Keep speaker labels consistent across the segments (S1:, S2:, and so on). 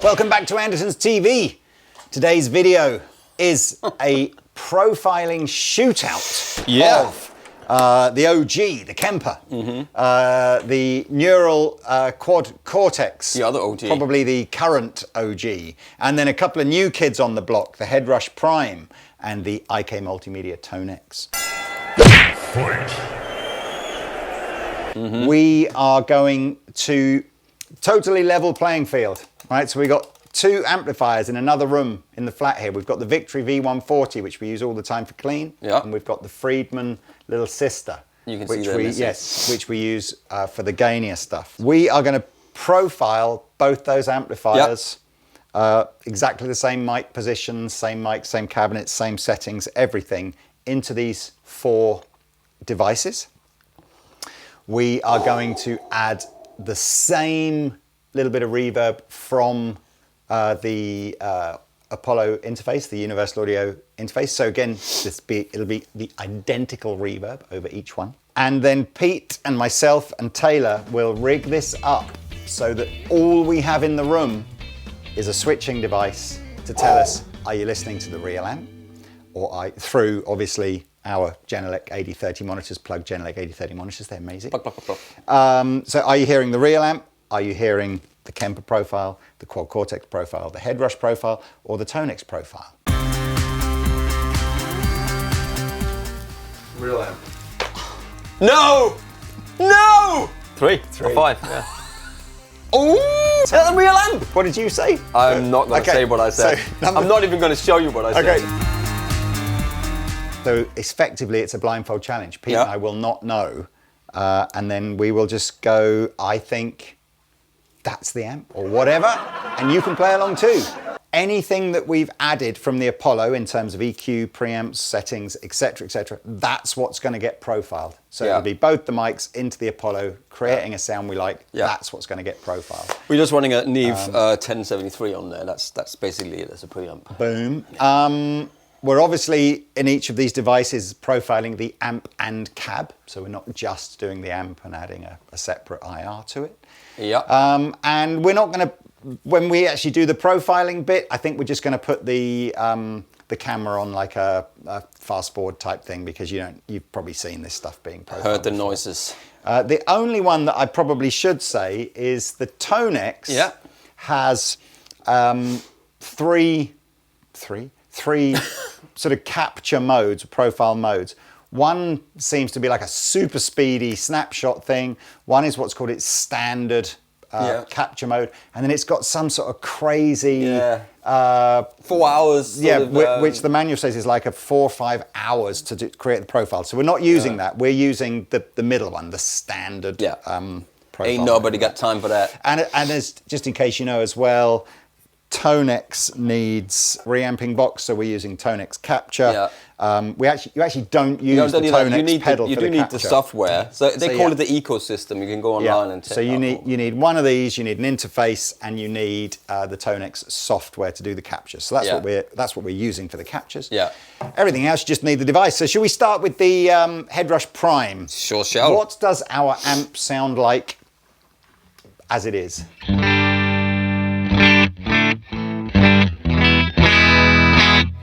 S1: Welcome back to Andertons TV. Today's video is a profiling shootout of the OG, the Kemper, the Neural Quad Cortex,
S2: the other OG,
S1: probably the current OG, and then a couple of new kids on the block, the Headrush Prime and the IK Multimedia Tonex. We are going to totally level playing field, right? So we got two amplifiers in another room in the flat here. We've got the Victory V140, which we use all the time for clean, and we've got the Friedman little sister,
S2: which
S1: we use for the gainier stuff. We are going to profile both those amplifiers, exactly the same mic positions, same mic, same cabinets, same settings, everything into these four devices. We are going to add the same little bit of reverb from the Apollo interface, the Universal Audio interface. So again, it'll be the identical reverb over each one. And then Pete and myself and Taylor will rig this up so that all we have in the room is a switching device to tell us, are you listening to the real amp? Or through, obviously, our Genelec 8030 monitors, plug Genelec 8030 monitors, they're amazing. So are you hearing the real amp? Are you hearing the Kemper profile, the Quad Cortex profile, the Headrush profile, or the Tonex profile?
S2: Real amp. No! No!
S3: Three. Or five, yeah.
S1: Oh! Is that the real amp? What did you say?
S2: I'm not going to say what I said. So, I'm not even going to show you what I said.
S1: So effectively, it's a blindfold challenge. Pete and I will not know. And then we will just go, I think that's the amp, or whatever. And you can play along too. Anything that we've added from the Apollo in terms of EQ, preamps, settings, etc., that's what's going to get profiled. So it'll be both the mics into the Apollo, creating a sound we like. That's what's going to get profiled.
S2: We're just running a Neve 1073 on there. That's basically it as a preamp.
S1: Boom. We're obviously, in each of these devices, profiling the amp and cab. So we're not just doing the amp and adding a separate IR to it. And we're not going to, when we actually do the profiling bit, I think we're just going to put the camera on like a fast forward type thing, because you've probably seen this stuff being profiled.
S2: Heard the noises.
S1: The only one that I probably should say is the Tonex has three sort of capture modes, profile modes. One seems to be like a super speedy snapshot thing. One is what's called its standard capture mode. And then it's got some sort of crazy...
S2: 4 hours.
S1: Which the manual says is like 4 or 5 hours to create the profile. So we're not using that. We're using the middle one, the standard profile.
S2: Ain't nobody got time for that.
S1: And as, just in case you know as well, Tonex needs reamping box, so we're using Tonex capture. You actually don't use the Tonex pedal for the capture.
S2: You do need the software. So they call it the ecosystem. You can go online and check.
S1: So you need one of these. You need an interface, and you need the Tonex software to do the capture. So that's what we're using for the captures. Everything else, you just need the device. So should we start with the Headrush Prime?
S2: Sure shall.
S1: What does our amp sound like as it is?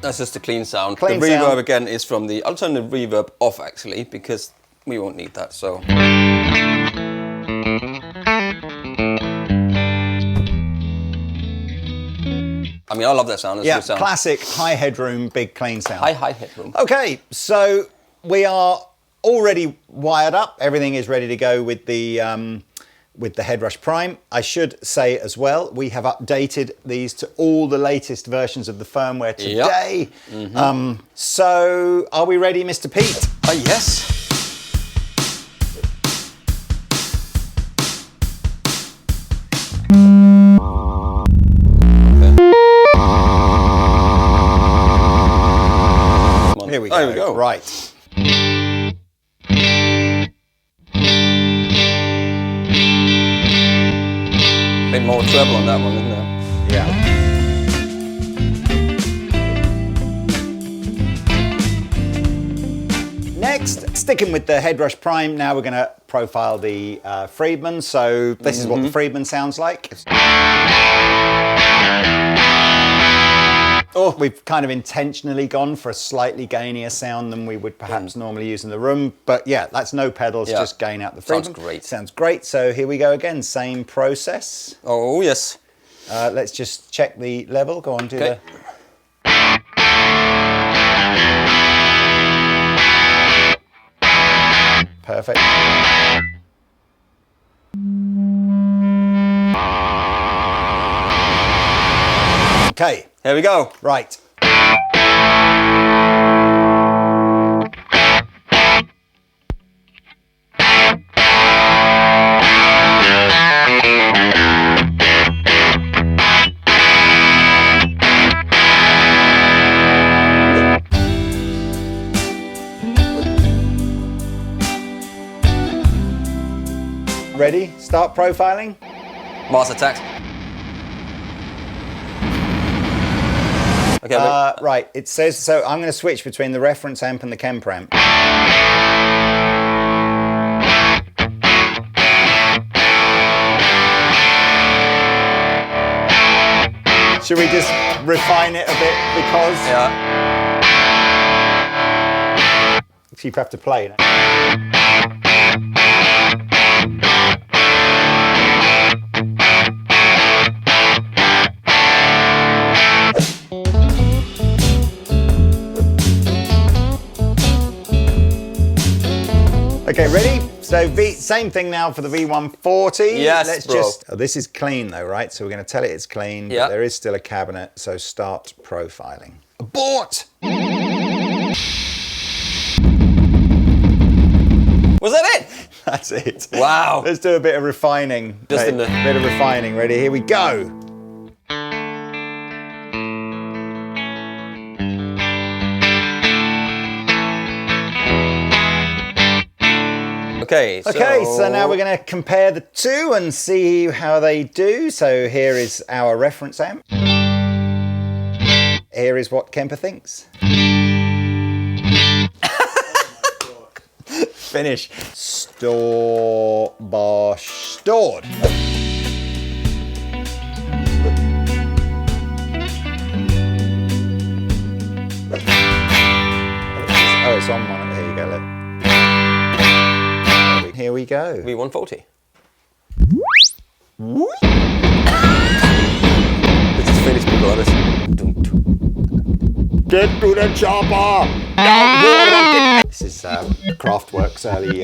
S2: That's just a clean sound. The reverb again is from the... I'll turn the reverb off actually, because we won't need that, so... I mean, I love that sound. It's a good sound.
S1: Classic high headroom, big clean sound.
S2: High headroom.
S1: Okay, so we are already wired up. Everything is ready to go with the Headrush Prime. I should say as well, we have updated these to all the latest versions of the firmware today. So are we ready, Mr. Pete?
S2: Yes.
S1: Here we go.
S2: There we go.
S1: Right.
S2: Bit more treble on that one, isn't there?
S1: Next, sticking with the Headrush Prime, now we're going to profile the Friedman. So this is what the Friedman sounds like. we've kind of intentionally gone for a slightly gainier sound than we would perhaps normally use in the room. But yeah, that's no pedals, just gain out the Friedman.
S2: Sounds great.
S1: Sounds great. So here we go again, same process.
S2: Oh, yes.
S1: Let's just check the level. Go on, do the... Perfect. Okay.
S2: Here we go.
S1: Right. Ready? Start profiling.
S2: Master tax. Okay.
S1: Right, it says, so I'm going to switch between the reference amp and the Kemper amp. Should we just refine it a bit because...
S2: Yeah.
S1: You have to play. Okay, ready? So same thing now for the V140.
S2: Yes,
S1: Let's
S2: bro.
S1: just. Oh, this is clean though, right? So we're going to tell it it's clean.
S2: Yeah.
S1: But there is still a cabinet. So start profiling. Abort.
S2: Was that it?
S1: That's it.
S2: Wow.
S1: Let's do a bit of refining.
S2: Just
S1: Okay,
S2: in the...
S1: bit of refining. Ready? Here we go.
S2: Okay,
S1: so now we're going to compare the two and see how they do. So here is our reference amp. Here is what Kemper thinks. Finish. Store, bosh, stored. Oh, it's on one. Here you go, look. Here we go.
S2: V140. Let's just finish people on this.
S1: Get to the chopper! This is Kraftwerk's early.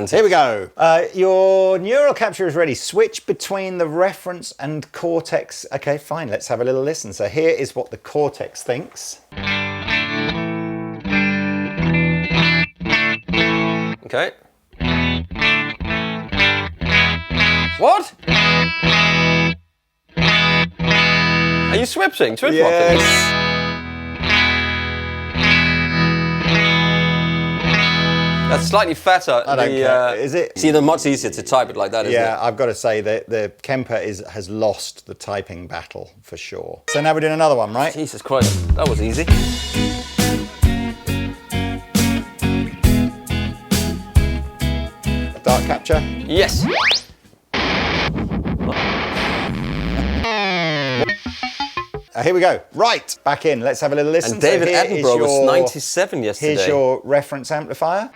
S1: Here we go. Your neural capture is ready. Switch between the reference and cortex. Okay, fine. Let's have a little listen. So here is what the cortex thinks.
S2: Okay. What? Are you switching?
S1: Yes.
S2: That's slightly fatter.
S1: I don't care. Is it?
S2: It's either much easier to type it like that, isn't it?
S1: Yeah, I've got to say that the Kemper has lost the typing battle for sure. So now we're doing another one, right?
S2: Jesus Christ, that was easy.
S1: Dark capture.
S2: Yes.
S1: Here we go. Right, back in. Let's have a little listen.
S2: And David
S1: So here
S2: Attenborough
S1: is
S2: was 97 yesterday.
S1: Here's your reference amplifier.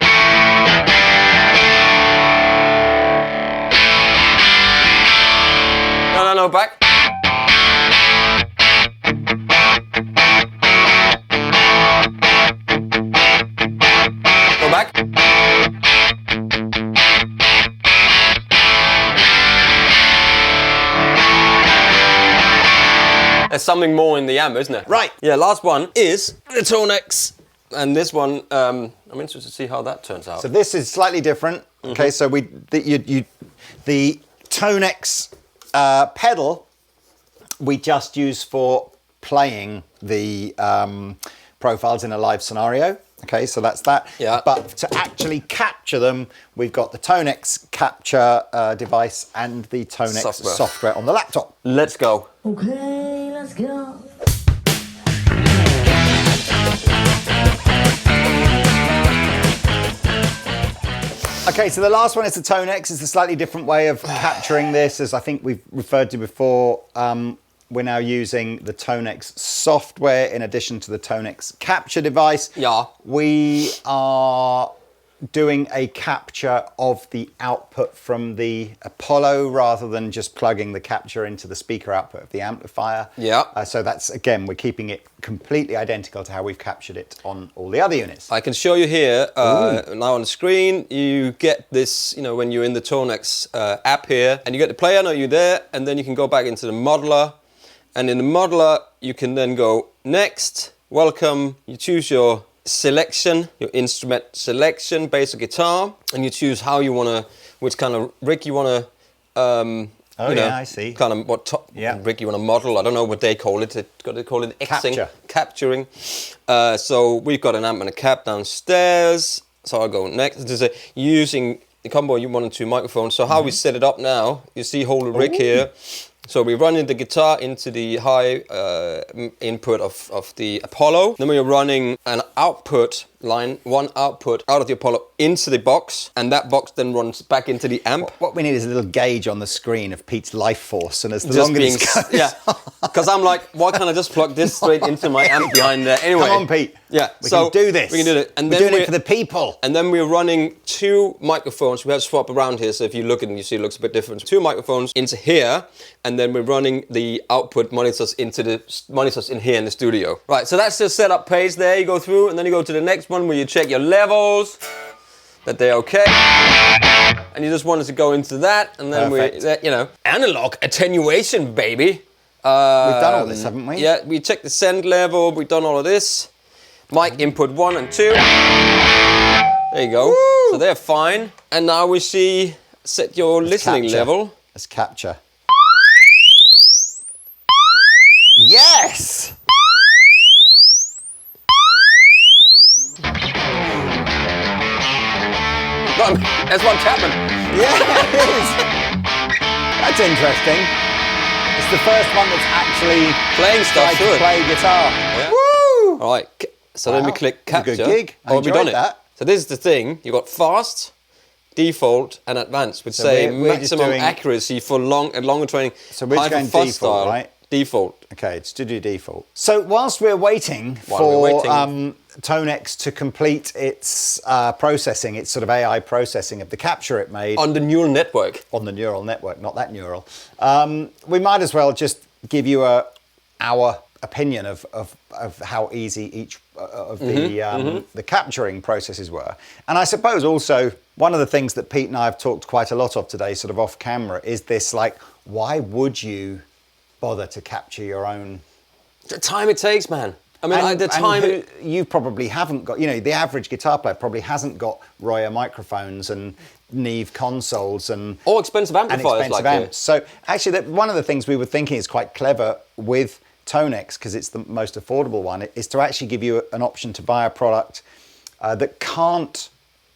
S2: No, back. Go back. There's something more in the amp, isn't it?
S1: Right.
S2: Yeah, last one is the Tonex. And this one, I'm interested to see how that turns out.
S1: So this is slightly different. Okay, so the Tonex pedal we just use for playing the profiles in a live scenario. Okay, so that's that.
S2: Yeah.
S1: But to actually capture them, we've got the Tonex capture device and the Tonex software on the laptop.
S2: Let's go.
S3: Okay, let's go.
S1: Okay, so the last one is the Tonex. It's a slightly different way of capturing this, as I think we've referred to before. we're now using the Tonex software in addition to the Tonex capture device.
S2: Yeah.
S1: We are doing a capture of the output from the Apollo rather than just plugging the capture into the speaker output of the amplifier.
S2: Yeah.
S1: So that's, again, we're keeping it completely identical to how we've captured it on all the other units.
S2: I can show you here, now on the screen, you get this, when you're in the Tonex app here, and you get the player, now you're there, and then you can go back into the modeler, and in the modeler, you can then go next, welcome, you choose your selection, your instrument selection, bass or guitar, and you choose how you want to, which kind of rig you want to,
S1: I see.
S2: kind of what rig you want to model. I don't know what they call it. They call it Xing, capturing. So we've got an amp and a cab downstairs. So I'll go next. There's using the combo you want 2 microphones. So how we set it up now, you see whole rig here. So we're running the guitar into the high input of the Apollo. Then we're running an output line, one output out of the Apollo into the box, and that box then runs back into the amp.
S1: What we need is a little gauge on the screen of Pete's life force, and as the longer this goes,
S2: yeah, because I'm like, why can't I just plug this straight into my amp behind there? Anyway,
S1: come on, Pete.
S2: Yeah,
S1: we can do this.
S2: We can do it,
S1: and we're doing it for the people.
S2: And then we're running 2 microphones. We have to swap around here, so if you look and you see it looks a bit different. 2 microphones into here, and then we're running the output monitors into the monitors in here in the studio. Right, so that's the setup page there. You go through, and then you go to the next one where you check your levels, that they're okay, and you just want us to go into that, and then analog attenuation, baby.
S1: We've done all this, haven't we?
S2: Yeah, we checked the send level, we've done all of this. Mic input 1 and 2. There you go. Woo! So they're fine. And now we see, set your listening level.
S1: Let's capture. Yes!
S2: That's what's happened.
S1: Yeah, it is. That's interesting. It's the first one that's actually
S2: playing stuff
S1: to play guitar.
S2: Yeah.
S1: Woo!
S2: All right. So then we click capture.
S1: It's a good gig. I
S2: we've done
S1: that.
S2: it. So this is the thing. You got fast, default, and advanced, which say maximum accuracy for longer training.
S1: So we're just going default,
S2: style,
S1: right?
S2: Default.
S1: Okay, it's to do default. So whilst we're waiting for Tonex to complete its processing, its sort of AI processing of the capture it made
S2: on the neural network.
S1: On the neural network, not that neural. We might as well just give you our opinion of how easy each of the capturing processes were. And I suppose also one of the things that Pete and I have talked quite a lot of today, sort of off camera, is this, like, why would you bother to capture your own?
S2: The time it takes, man. I mean,
S1: you probably haven't got, the average guitar player probably hasn't got Royer microphones and Neve consoles and
S2: all expensive amplifiers,
S1: expensive amps. So actually, one of the things we were thinking is quite clever with Tonex, because it's the most affordable one, is to actually give you an option to buy a product that can't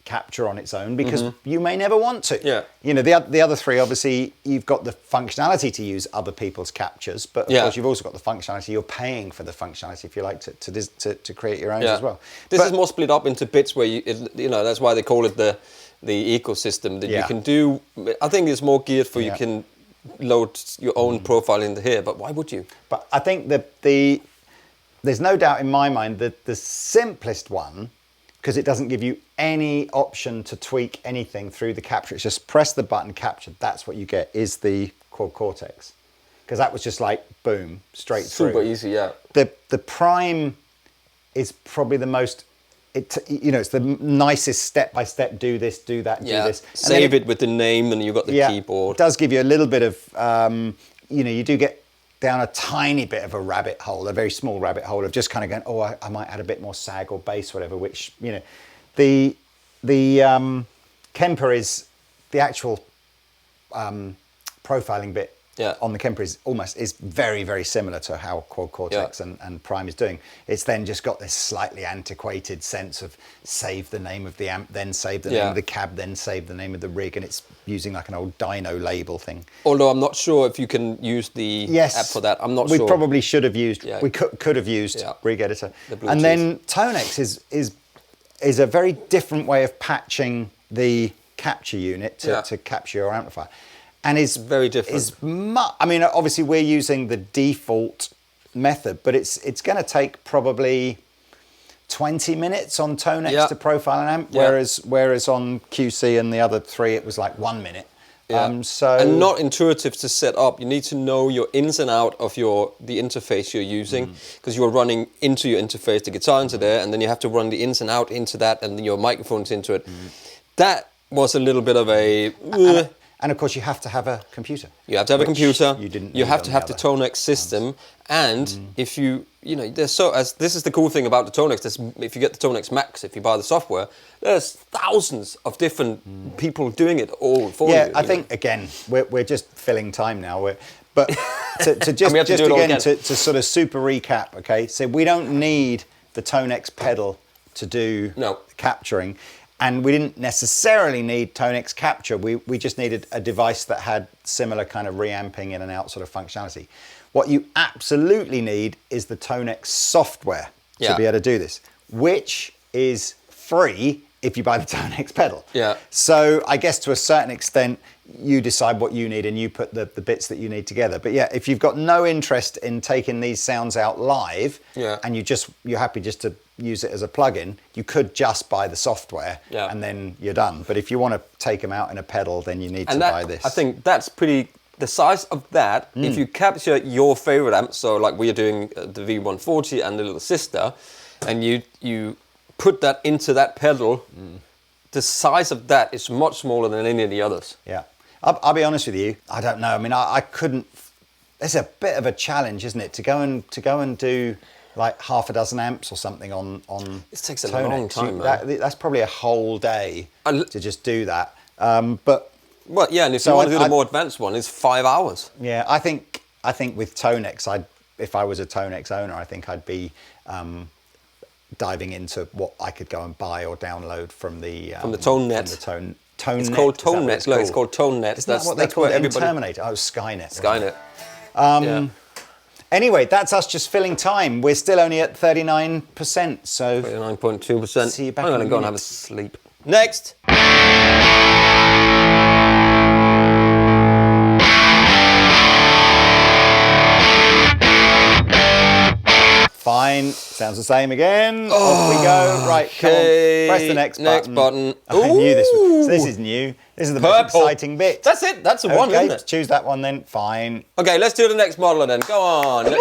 S1: capture on its own, because you may never want to.
S2: Yeah.
S1: The other 3, obviously, you've got the functionality to use other people's captures, but of course you've also got the functionality. You're paying for the functionality, if you like, to create your own as well.
S2: This is more split up into bits where that's why they call it the ecosystem that you can do. I think it's more geared for you can load your own profile into here, but why would you?
S1: But I think that there's no doubt in my mind that the simplest one, because it doesn't give you any option to tweak anything through the capture, it's just press the button, capture, that's what you get, is the Quad Cortex. Because that was just like, boom, straight through.
S2: Super easy, yeah.
S1: The Prime is probably the most, it's the nicest step-by-step, do this, do that, do this. And
S2: save it with the name, and you've got the keyboard.
S1: It does give you a little bit of, you do get down a tiny bit of a rabbit hole, a very small rabbit hole of just kind of going, I might add a bit more sag or bass, whatever, which, the Kemper is, the actual profiling bit on the Kemper is very, very similar to how Quad Cortex and Prime is doing. It's then just got this slightly antiquated sense of save the name of the amp, then save the name of the cab, then save the name of the rig, and it's using like an old dyno label thing.
S2: Although I'm not sure if you can use the app for that. I'm not sure.
S1: We probably should have used, we could have used Rig Editor. And then Tonex is a very different way of patching the capture unit to capture your amplifier. and is
S2: very different.
S1: I mean, obviously we're using the default method, but it's going to take probably 20 minutes on Tonex to profile an amp, whereas on QC and the other 3 it was like 1 minute.
S2: Yeah. And not intuitive to set up. You need to know your ins and out of the interface you're using, because you're running into your interface, the guitar into there, and then you have to run the ins and out into that, and then your microphones into it. That was a little bit of a...
S1: And of course, you have to have a computer.
S2: You have to have a computer.
S1: You
S2: have to have the Tonex system, and if this is the cool thing about the Tonex. If you get the Tonex Max, if you buy the software, there's thousands of different people doing it all for you.
S1: Yeah, I think again we're just filling time now. But to just sort of super recap. Okay, so we don't need the Tonex pedal to do capturing. And we didn't necessarily need Tonex capture. We just needed a device that had similar kind of reamping in and out sort of functionality. What you absolutely need is the Tonex software to be able to do this, which is free if you buy the Tonex pedal.
S2: Yeah.
S1: So I guess to a certain extent, you decide what you need and you put the bits that you need together. But yeah, if you've got no interest in taking these sounds out live and you're happy just to use it as a plugin, you could just buy the software and then you're done. But if you want to take them out in a pedal, then you need to buy this.
S2: I think that's pretty... The size of that, if you capture your favorite amp, so like we are doing the V140 and the little sister, and you put that into that pedal, the size of that is much smaller than any of the others.
S1: Yeah. I'll be honest with you, I don't know. I mean, I couldn't... It's a bit of a challenge, isn't it, to go and do like half a dozen amps or something on
S2: It takes a
S1: Tonex.
S2: long time, man.
S1: That's probably a whole day to just do that. But
S2: well, yeah, and if you want to do the more advanced one, it's 5 hours.
S1: Yeah, I think with Tonex, if I was a Tonex owner, I think I'd be diving into what I could go and buy or download from the
S2: ToneNet.
S1: From the ToneNet.
S2: It's called ToneNet. Look, it's called ToneNet.
S1: Isn't that what they call it in Terminator? Oh, Skynet.
S2: Skynet.
S1: Anyway, that's us just filling time. We're still only at 39%, so...
S2: 39.2%.
S1: See you back
S2: I'm
S1: in
S2: going to
S1: a
S2: go and
S1: minute.
S2: have a sleep. Next!
S1: Fine. Sounds the same again. Off we go. Right, come on. Press the next button.
S2: Next button.
S1: I knew this was... So this is new. This is the most exciting bit.
S2: That's it. That's the one, isn't it?
S1: Choose that one then. Fine.
S2: Okay, let's do the next model then. Go on. Here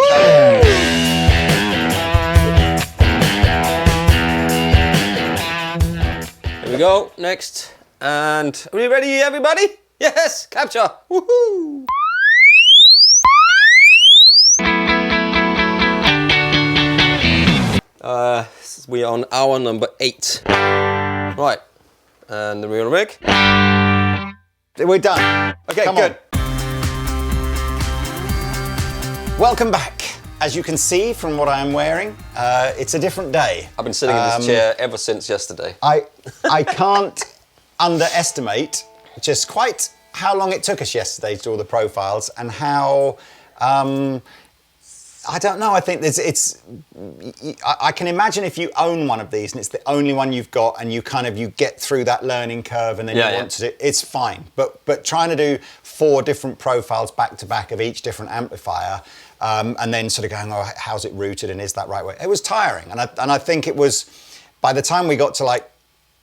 S2: we go. Next. And are we ready, everybody? Yes. Capture. Woohoo. We are on hour number 8. Right. And the real rig.
S1: We're done.
S2: Okay,
S1: Come
S2: good.
S1: On. Welcome back. As you can see from what I'm wearing, it's a different day.
S2: I've been sitting in this chair ever since yesterday.
S1: I can't underestimate just quite how long it took us yesterday to do all the profiles and how... I don't know. I think I can imagine if you own one of these and it's the only one you've got, and you get through that learning curve, and then you want to do it's fine. But trying to do 4 different profiles back to back of each different amplifier, and then sort of going, oh, how's it routed and is that right way? It was tiring, and I think it was by the time we got to like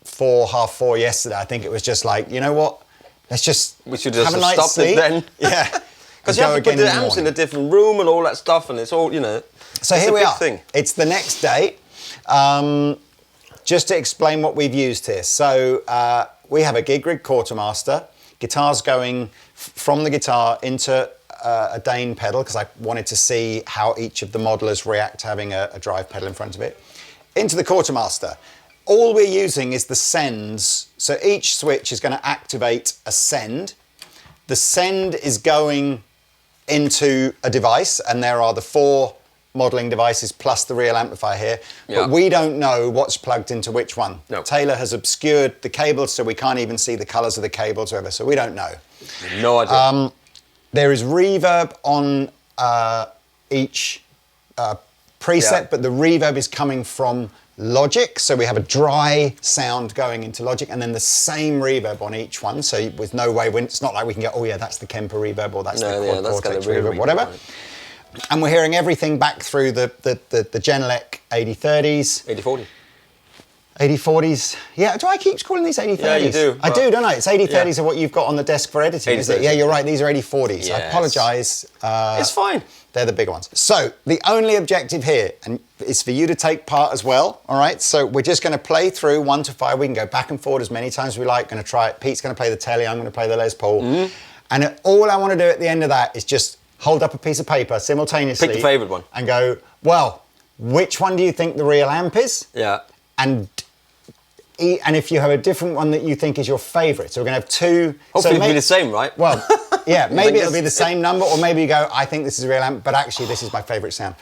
S1: 4, half 4 yesterday. I think it was just like, you know what?
S2: We should just
S1: have a night's
S2: stop it then.
S1: Yeah.
S2: Because you have to put the amps in a different room and all that stuff, and it's all,
S1: So here we are. It's the next day. Just to explain what we've used here. So we have a gig rig quartermaster. Guitar's going from the guitar into a Dane pedal, because I wanted to see how each of the modelers react to having a drive pedal in front of it. Into the quartermaster. All we're using is the sends. So each switch is going to activate a send. The send is going into a device, and there are the 4 modelling devices plus the real amplifier here, but we don't know what's plugged into which one.
S2: No.
S1: Taylor has obscured the cables, so we can't even see the colours of the cables or whatever, so we don't know.
S2: No idea.
S1: There is reverb on each preset, but the reverb is coming from Logic. So we have a dry sound going into Logic and then the same reverb on each one. So with no way, it's not like we can go, oh yeah, that's the Kemper reverb or that's the Quad Cortex reverb, whatever. Right. And we're hearing everything back through the Genelec 8030s.
S2: 8040.
S1: 8040s. Yeah, do I keep calling these 8030s?
S2: Yeah, you do.
S1: I do, don't I? It's 8030s are what you've got on the desk for editing, is it? Yeah, you're right. These are 8040s. Yes. I apologise.
S2: It's fine.
S1: They're the bigger ones. So the only objective here is for you to take part as well, all right? So we're just going to play through 1 to 5. We can go back and forward as many times as we like. Going to try it. Pete's going to play the Telly. I'm going to play the Les Paul. Mm-hmm. And all I want to do at the end of that is just hold up a piece of paper simultaneously.
S2: Pick the favourite one.
S1: And go, well, which one do you think the real amp is?
S2: Yeah.
S1: And if you have a different one that you think is your favourite. So we're going to have two.
S2: Hopefully it'll be the same, right?
S1: Well, yeah, maybe it'll be the same number, or maybe you go, I think this is a real amp, but actually this is my favourite sound.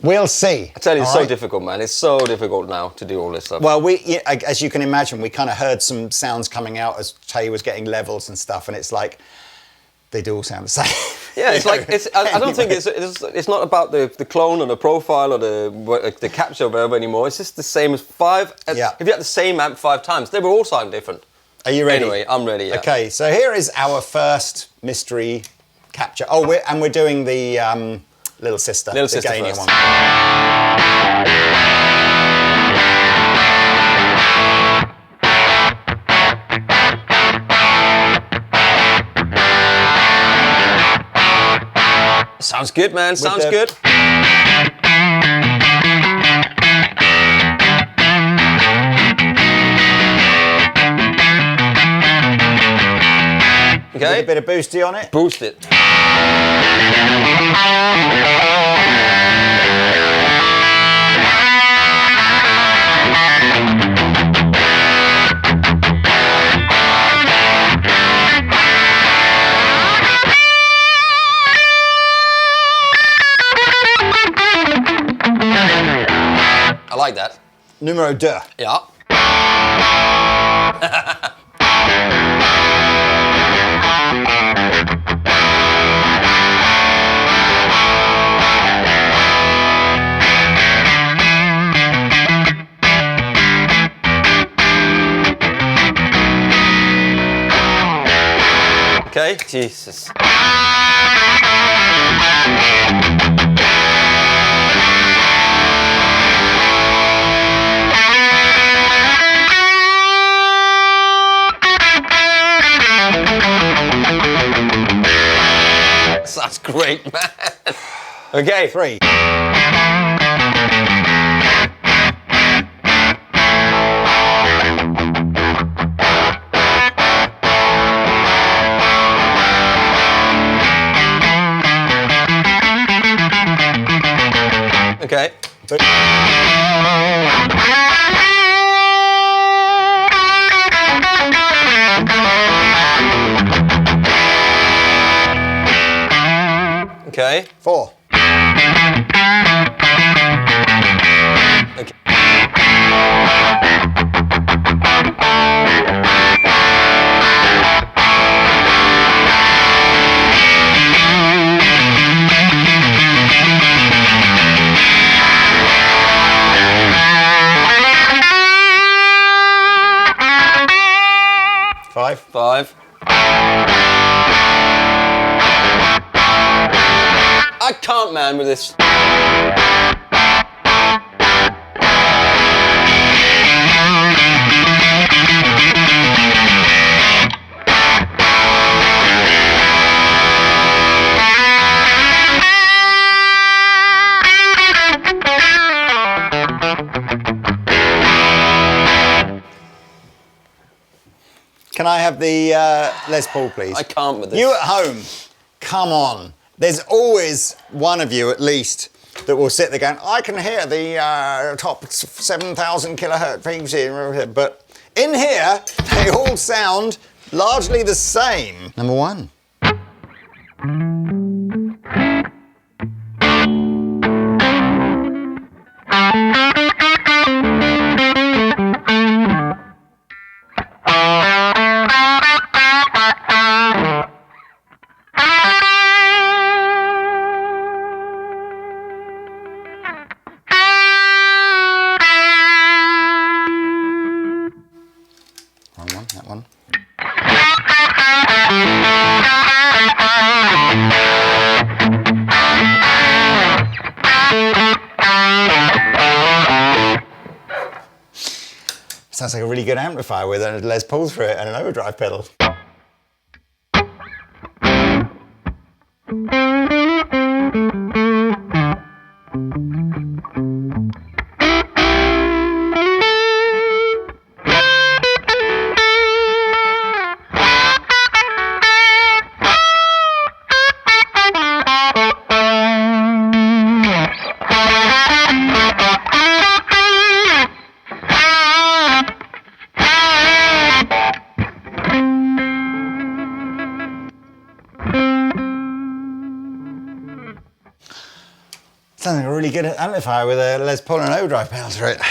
S1: We'll see.
S2: I tell you, it's so difficult, man. It's so difficult now to do all this stuff.
S1: Well, as you can imagine, we kind of heard some sounds coming out as Tay was getting levels and stuff, and it's like, they do all sound the same.
S2: Yeah, it's like I don't think it's not about the clone or the profile or the capture or whatever anymore. It's just the same as 5. If you had the same amp 5 times, they will all sound different.
S1: Are you ready?
S2: Anyway, I'm ready. Yeah.
S1: Okay, so here is our first mystery capture. Oh, we're doing the Little Sister.
S2: Little Sister first.
S1: One.
S2: Sounds good, man. Sounds good. Okay.
S1: With a bit of boosty on it.
S2: Boost it. I like that.
S1: Numero 2.
S2: Yeah. Okay, Jesus. That's great, man. Okay.
S1: 3.
S2: Okay. Okay.
S1: 4.
S2: Okay. Five. I can't, man, with this.
S1: Can I have the Les Paul, please?
S2: I can't with this.
S1: You at home, come on. There's always one of you at least that will sit there going, I can hear the top 7,000 kilohertz frequency, but in here, they all sound largely the same. Number 1. Sounds like a really good amplifier with a Les Paul through it and an overdrive pedal. Sounds like a really good amplifier with a Les Paul and overdrive pedal through it.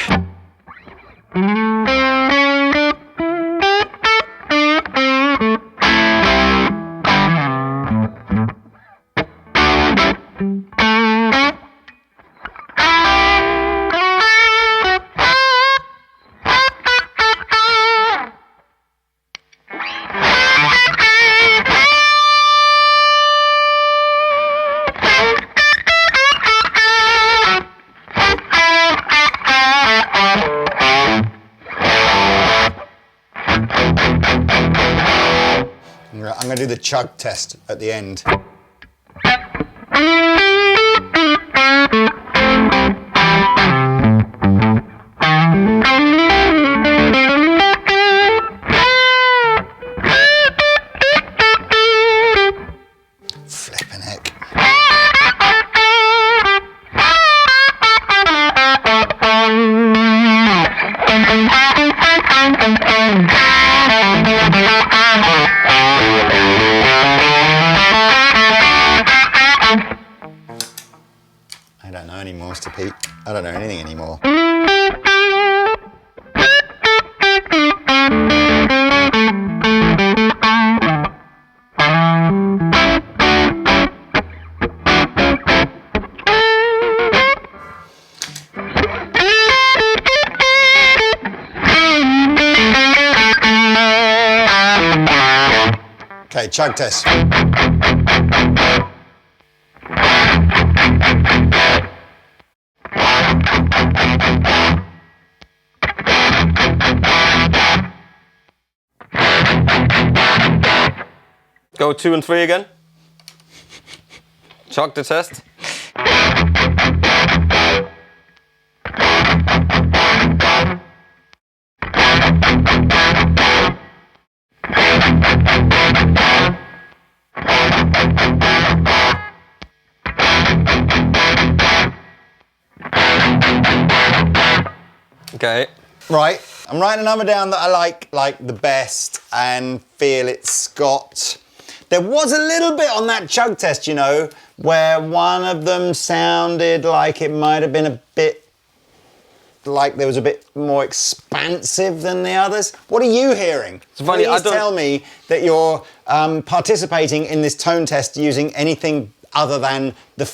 S1: I'm going to do the chug test at the end. Flippin' heck. I don't know anymore, Mr. Pete. I don't know anything anymore. Okay, chug test.
S2: Go 2 and 3 again. Chug the test. Okay.
S1: Right, I'm writing a number down that I like the best and feel it's got... There was a little bit on that chug test, you know, where one of them sounded like it might have been a bit... like there was a bit more expansive than the others. What are you hearing?
S2: It's funny,
S1: Please tell me that you're participating in this tone test using anything other than the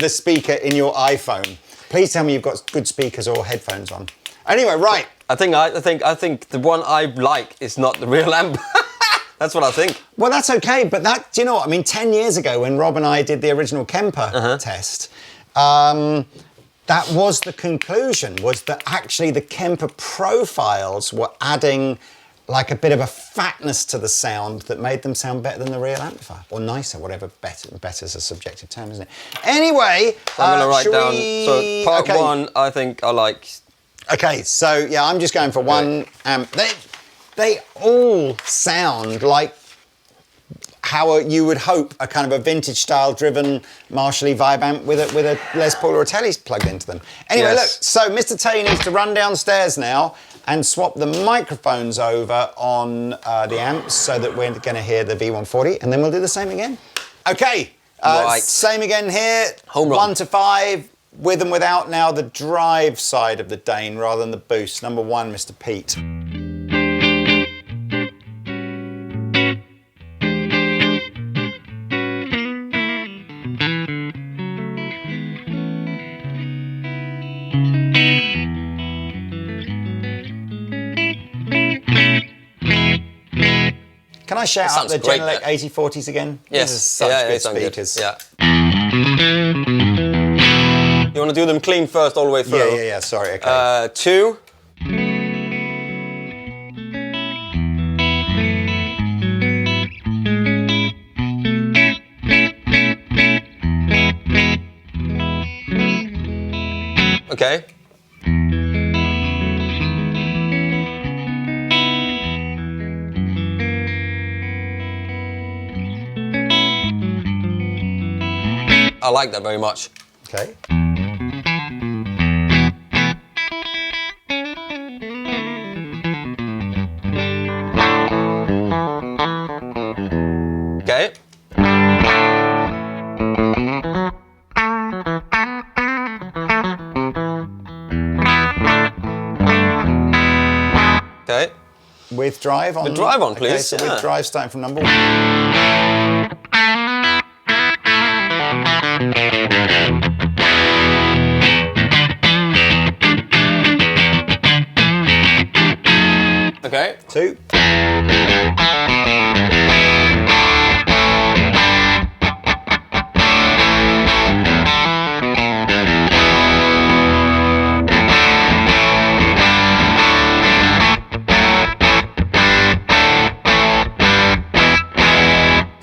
S1: speaker in your iPhone. Please tell me you've got good speakers or headphones on. Anyway, right.
S2: I think the one I like is not the real amp. That's what I think.
S1: Well, that's okay, but do you know what? I mean, 10 years ago when Rob and I did the original Kemper test, that was the conclusion, was that actually the Kemper profiles were adding like a bit of a fatness to the sound that made them sound better than the real amplifier, or nicer, whatever. Better is a subjective term, isn't it? Anyway,
S2: so I'm going to write down, so part 1, I think I like.
S1: Okay, so yeah, I'm just going for one amp. They all sound like how you would hope a kind of a vintage style driven Marshall vibe amp with a Les Paul or a Telly's plugged into them. Anyway, Look, so Mr. Tay needs to run downstairs now and swap the microphones over on the amps so that we're going to hear the V140, and then we'll do the same again. Okay,
S2: right.
S1: Same again here.
S2: Home run.
S1: 1 to 5, with and without now the drive side of the Dane rather than the boost. Number 1, Mr. Pete. Can I shout out the Genelec 8040s again?
S2: Yes.
S1: These are such good speakers.
S2: Good. Yeah. You want to do them clean first all the way through?
S1: Yeah, sorry, okay.
S2: 2. Okay. I like that very much.
S1: Okay.
S2: Okay. Okay.
S1: With drive on.
S2: With drive on, please.
S1: Okay, so
S2: yeah.
S1: with drive starting from number 1.
S2: Okay.
S1: 2.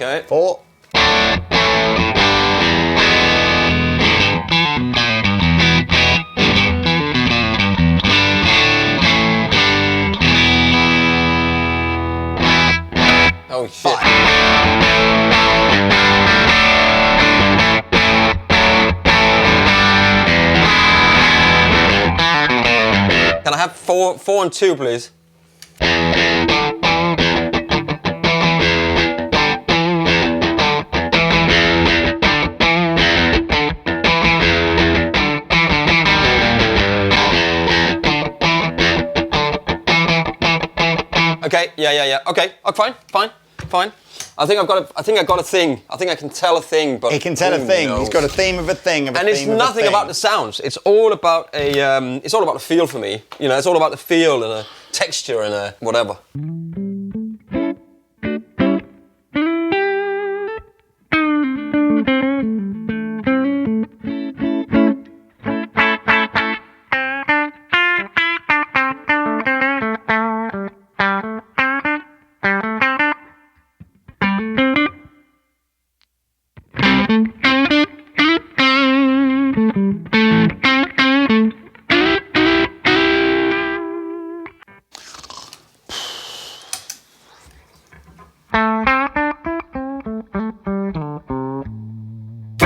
S2: Okay.
S1: 4.
S2: Oh shit.
S1: 5.
S2: Can I have 4 and 2, please? Okay, yeah. Okay, fine. I think I got a thing. I think I can tell a thing, but
S1: He can tell a thing.
S2: knows?
S1: He's got a theme of a thing.
S2: And it's nothing about the sounds. It's all about it's all about the feel for me. You know, it's all about the feel and a texture and a whatever.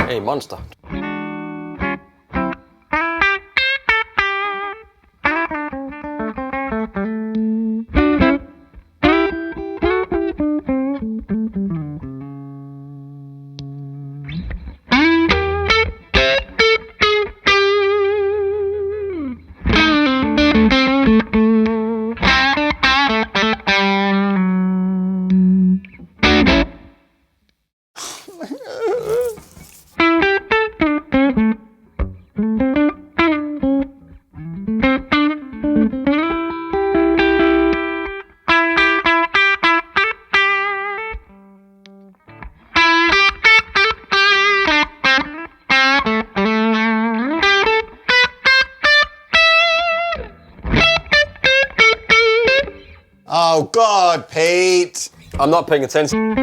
S2: Hey, monster.
S1: Oh, God, Pete.
S2: I'm not paying attention.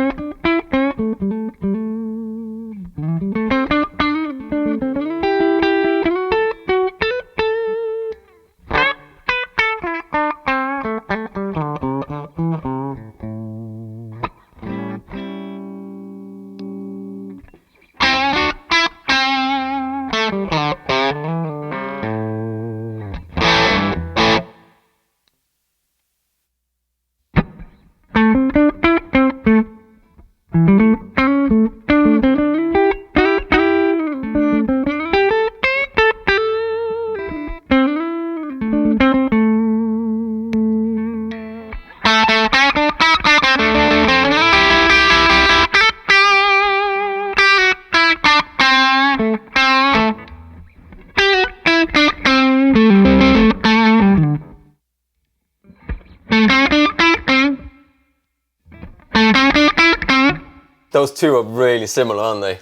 S2: Those two are really similar, aren't they?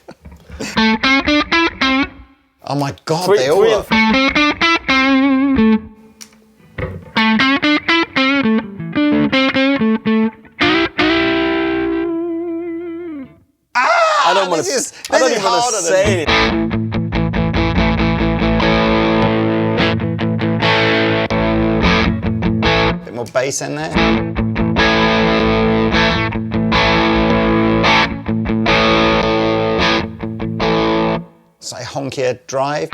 S1: Oh my God, they all are.
S2: I don't want to. I don't even want to say it.
S1: more bass in there. Slightly honkier drive.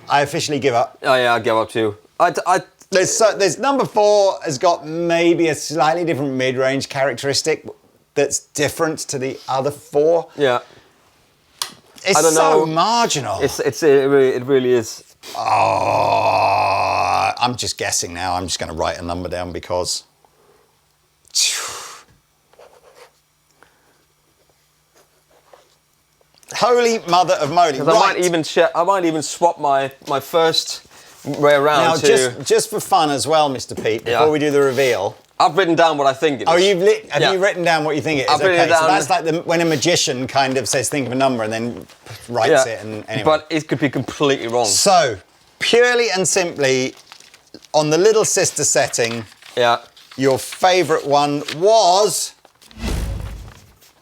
S1: I officially give up.
S2: Oh yeah, I give up too.
S1: There's number 4 has got maybe a slightly different mid-range characteristic that's different to the other 4.
S2: Yeah.
S1: It's
S2: I don't
S1: so
S2: know.
S1: marginal.
S2: It really is.
S1: Oh, I'm just guessing now. I'm just going to write a number down because. Holy mother of moly!
S2: Because I might even swap my first way around.
S1: Now, just for fun as well, Mr. Pete. Before we do the reveal,
S2: I've written down what I think it is.
S1: Oh, have you written down what you think it is?
S2: I've written it down.
S1: So that's like when a magician kind of says, think of a number and then writes it. And anyway.
S2: But it could be completely wrong.
S1: So, purely and simply, on the little sister setting, your favourite one was?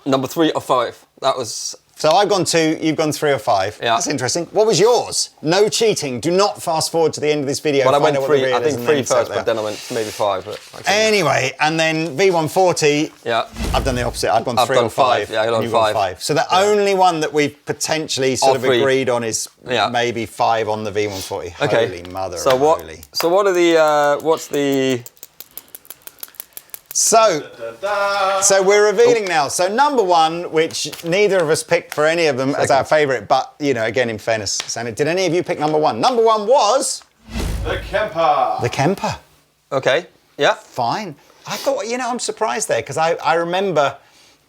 S2: Number 3 or 5. That was...
S1: So I've gone 2, you've gone 3 or 5.
S2: Yeah.
S1: That's interesting. What was yours? No cheating. Do not fast forward to the end of this video.
S2: But I went 3, I think 3
S1: first,
S2: first, but then I went maybe 5. But
S1: anyway, and then V140, I've done the opposite. I've gone 3 or 5.
S2: Yeah, I've done 5.
S1: So the only one that we've potentially sort of
S2: 3.
S1: agreed on is maybe 5 on the V140.
S2: Okay.
S1: Holy mother
S2: so
S1: of
S2: what?
S1: holy.
S2: So what are the? What's the?
S1: So we're revealing now. So number 1, which neither of us picked for any of them as our favourite, but you know, again, in fairness, Sandra, did any of you pick number 1? Number 1 was
S4: the Kemper.
S1: The Kemper.
S2: Okay. Yeah.
S1: Fine. I thought, you know, I'm surprised there because I remember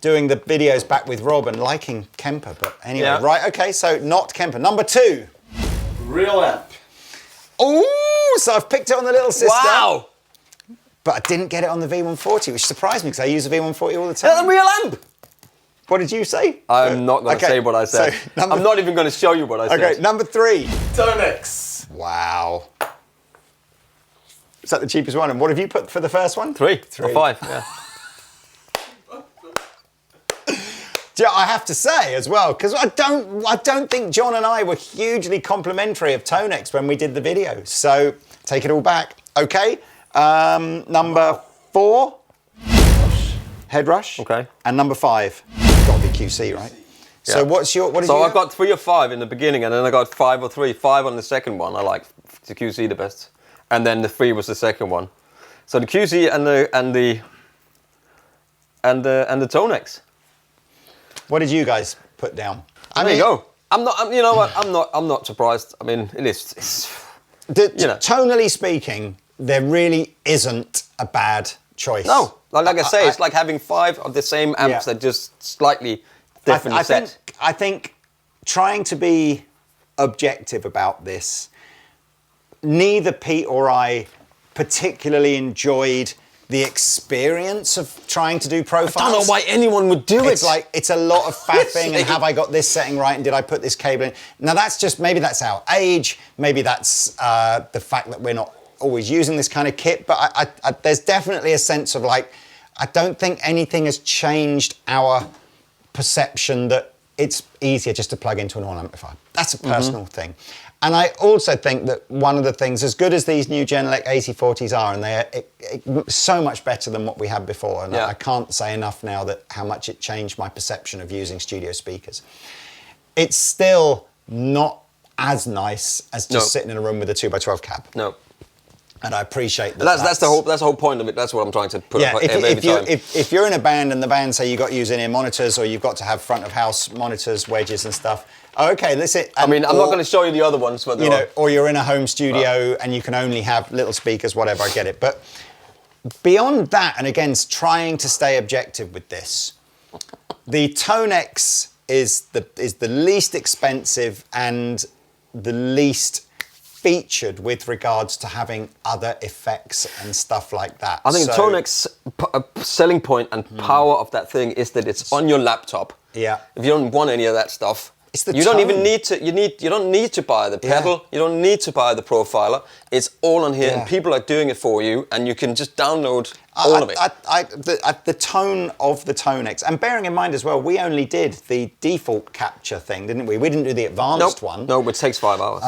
S1: doing the videos back with Rob and liking Kemper, but anyway, right? Okay, so not Kemper. Number 2.
S4: Real amp.
S1: Ooh, so I've picked it on the little sister.
S2: Wow.
S1: But I didn't get it on the V140, which surprised me because I use the V140 all the time.
S2: The real amp.
S1: What did you say?
S2: I'm not going to say what I said.
S1: So
S2: I'm not even going to show you what I said.
S1: Okay, number 3.
S4: Tonex.
S1: Wow. Is that the cheapest one? And what have you put for the first one?
S2: 3 or 5, yeah.
S1: Yeah, I have to say as well, because I don't think John and I were hugely complimentary of Tonex when we did the video. So take it all back. Okay. Number 4, Head Rush.
S2: Okay.
S1: And number 5, got to be QC, right? Yeah. So what did you
S2: So I
S1: have?
S2: got 3 or 5 in the beginning, and then I got 5 or 3. 5 on the second one. I like the QC the best, and then the 3 was the second one. So the QC and the Tonex.
S1: What did you guys put down?
S2: There you go. You know what? I'm not surprised. I mean, it's
S1: tonally speaking, there really isn't a bad choice.
S2: No, like I say, it's like having 5 of the same amps that just slightly different set.
S1: I think trying to be objective about this, neither Pete or I particularly enjoyed the experience of trying to do profiles.
S2: I don't know why anyone would do it.
S1: It's like, it's a lot of faffing and have I got this setting right and did I put this cable in? Now that's just, maybe that's our age, maybe that's the fact that we're not always using this kind of kit, but I there's definitely a sense of like, I don't think anything has changed our perception that it's easier just to plug into an all-amplifier. That's a personal thing. And I also think that one of the things, as good as these new Genelec AC40s are, and they're so much better than what we had before, and I can't say enough now that how much it changed my perception of using studio speakers. It's still not as nice as just sitting in a room with a 2x12 cab.
S2: No.
S1: And I appreciate that.
S2: That's the whole point of it. That's what I'm trying to put up every time.
S1: If you're in a band and the band say you've got to use in-ear monitors or you've got to have front of house monitors, wedges and stuff. Okay, listen.
S2: I mean, I'm not going to show you the other ones, but
S1: or you're in a home studio and you can only have little speakers, whatever. I get it, but beyond that, and again, trying to stay objective with this, the Tonex is the least expensive and the least featured with regards to having other effects and stuff like that.
S2: I think Tonex selling point and power of that thing is that it's on your laptop.
S1: Yeah.
S2: If you don't want any of that stuff,
S1: It's the
S2: you don't
S1: tone.
S2: even need to. You don't need to buy the pedal. You don't need to buy the profiler. It's all on here, and people are doing it for you, and you can just download all of it.
S1: The tone of the Tonex, and bearing in mind as well, we only did the default capture thing, didn't we? We didn't do the advanced one.
S2: No, it takes 5 hours.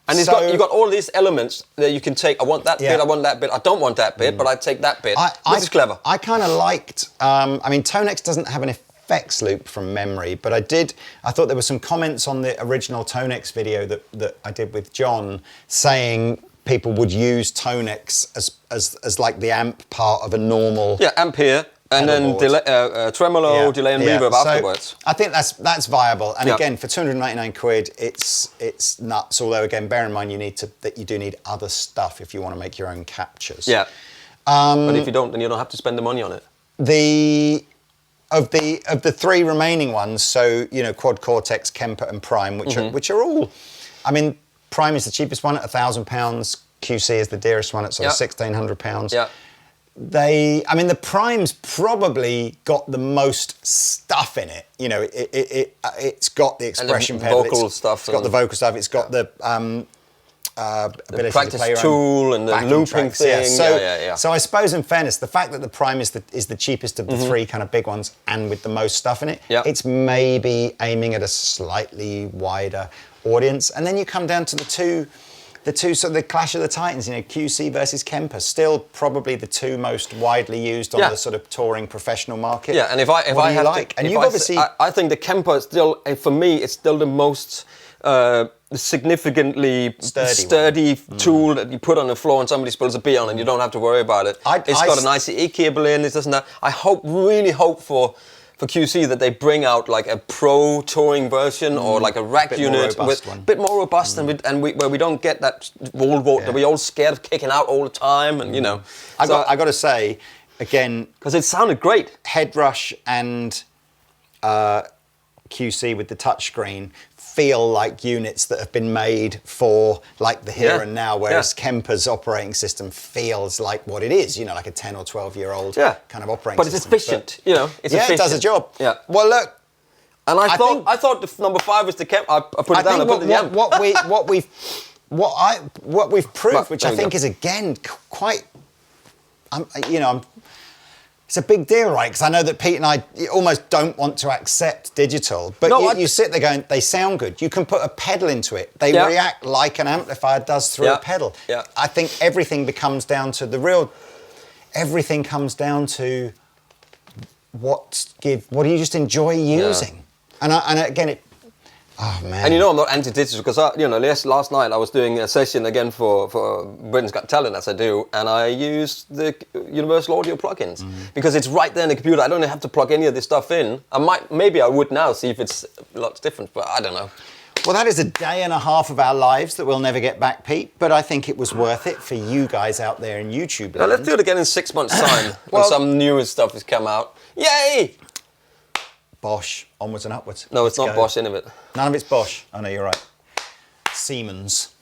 S2: And you've got all these elements that you can take. I want that bit, I want that bit, I don't want that bit, but I take that bit. This is clever.
S1: I kind of liked, I mean, Tonex doesn't have an effects loop from memory, but I thought there were some comments on the original Tonex video that I did with John saying people would use Tonex as like the amp part of a normal...
S2: Yeah, amp here. And then tremolo, delay and reverb afterwards.
S1: I think that's viable. And again, for 299 quid, it's nuts. Although again, bear in mind you do need other stuff if you want to make your own captures.
S2: Yeah. But if you don't, then you don't have to spend the money on it.
S1: Of the 3 remaining ones, so Quad Cortex, Kemper, and Prime, which are all. I mean, Prime is the cheapest one at £1,000. QC is the dearest one at sort of £1,600.
S2: Yeah.
S1: The Prime's probably got the most stuff in it. It's got the expression pedal,
S2: vocal stuff.
S1: It's got the vocal stuff. It's got the ability
S2: practice
S1: to play your
S2: tool and the looping
S1: tracks.
S2: thing.
S1: So I suppose, in fairness, the fact that the Prime is the cheapest of the 3 kind of big ones and with the most stuff in it, it's maybe aiming at a slightly wider audience. And then you come down to the two sort of the clash of the titans, QC versus Kemper, still probably the 2 most widely used on the sort of touring professional market.
S2: Yeah, and if I have
S1: like? And you've obviously,
S2: I think the Kemper is still, for me, it's still the most significantly sturdy tool that you put on the floor and somebody spills a beer on and you don't have to worry about it. It's got an ICE cable in, it doesn't have, I really hope for QC that they bring out like a pro touring version or like a rack unit with a bit more robust and where we don't get that wall that we're all scared of kicking out all the time and
S1: I got to say again,
S2: because it sounded great.
S1: Headrush and QC with the touchscreen feel like units that have been made for like the here and now, whereas Kemper's operating system feels like what it is, like a 10 or 12-year-old kind of operating system.
S2: But it's efficient, it's efficient.
S1: It does a job.
S2: Yeah.
S1: Well, look.
S2: And I thought the number 5 was the Kemper. I put it down. I put it down.
S1: What we've proved, which I think is again quite, it's a big deal, right? Because I know that Pete and I almost don't want to accept digital, but you sit there going, they sound good. You can put a pedal into it. They react like an amplifier does through a pedal.
S2: Yeah.
S1: I think everything comes down to what do you just enjoy using? And again, oh man!
S2: And I'm not anti-digital because last night I was doing a session again for Britain's Got Talent, as I do, and I used the Universal Audio plugins because it's right there in the computer. I don't have to plug any of this stuff in. Maybe I would now see if it's lots different, but I don't know.
S1: Well, that is a day and a half of our lives that we'll never get back, Pete. But I think it was worth it for you guys out there in YouTube land.
S2: Now, let's do it again in 6 months' time when some newer stuff has come out. Yay!
S1: Bosch, onwards and upwards.
S2: No, it's not Bosch, any of it.
S1: None of it's Bosch. Oh, no, you're right. Siemens.